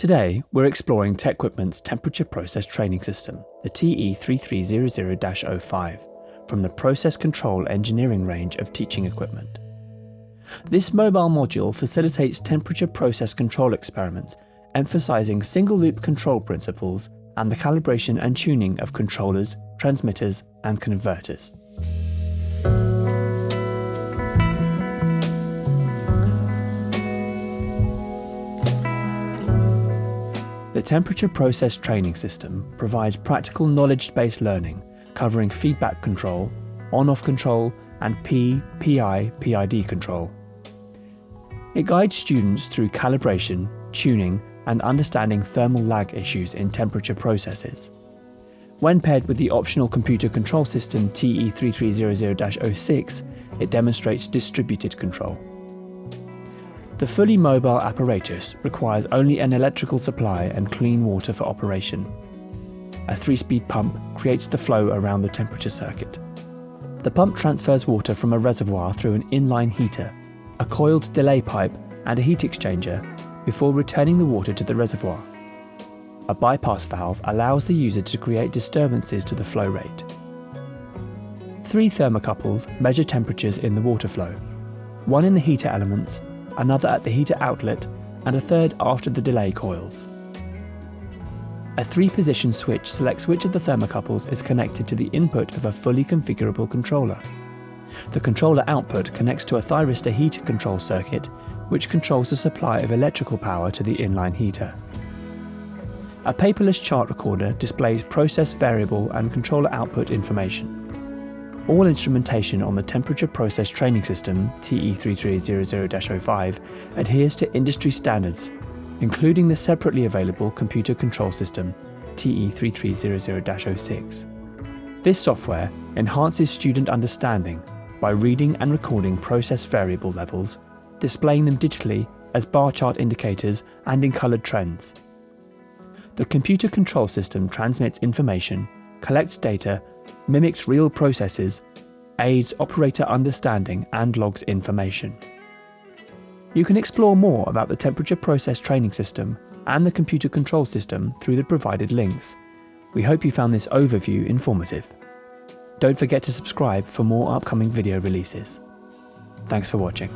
Today, we're exploring TecQuipment's temperature process training system, the TE3300-05, from the Process Control Engineering range of teaching equipment. This mobile module facilitates temperature process control experiments, emphasizing single-loop control principles and the calibration and tuning of controllers, transmitters, and converters. The Temperature Process Training System provides practical knowledge-based learning covering feedback control, on-off control, and PI/PID control. It guides students through calibration, tuning, and understanding thermal lag issues in temperature processes. When paired with the optional computer control system TE3300-06, it demonstrates distributed control. The fully mobile apparatus requires only an electrical supply and clean water for operation. A 3-speed pump creates the flow around the temperature circuit. The pump transfers water from a reservoir through an inline heater, a coiled delay pipe, and a heat exchanger before returning the water to the reservoir. A bypass valve allows the user to create disturbances to the flow rate. 3 thermocouples measure temperatures in the water flow, one in the heater elements, another at the heater outlet, and a third after the delay coils. A 3-position switch selects which of the thermocouples is connected to the input of a fully configurable controller. The controller output connects to a thyristor heater control circuit, which controls the supply of electrical power to the inline heater. A paperless chart recorder displays process variable and controller output information. All instrumentation on the Temperature Process Training System TE3300-05 adheres to industry standards, including the separately available Computer Control System TE3300-06. This software enhances student understanding by reading and recording process variable levels, displaying them digitally as bar chart indicators and in coloured trends. The Computer Control System transmits information, collects data, mimics real processes, aids operator understanding, and logs information. You can explore more about the Temperature Process Training System and the Computer Control System through the provided links. We hope you found this overview informative. Don't forget to subscribe for more upcoming video releases. Thanks for watching.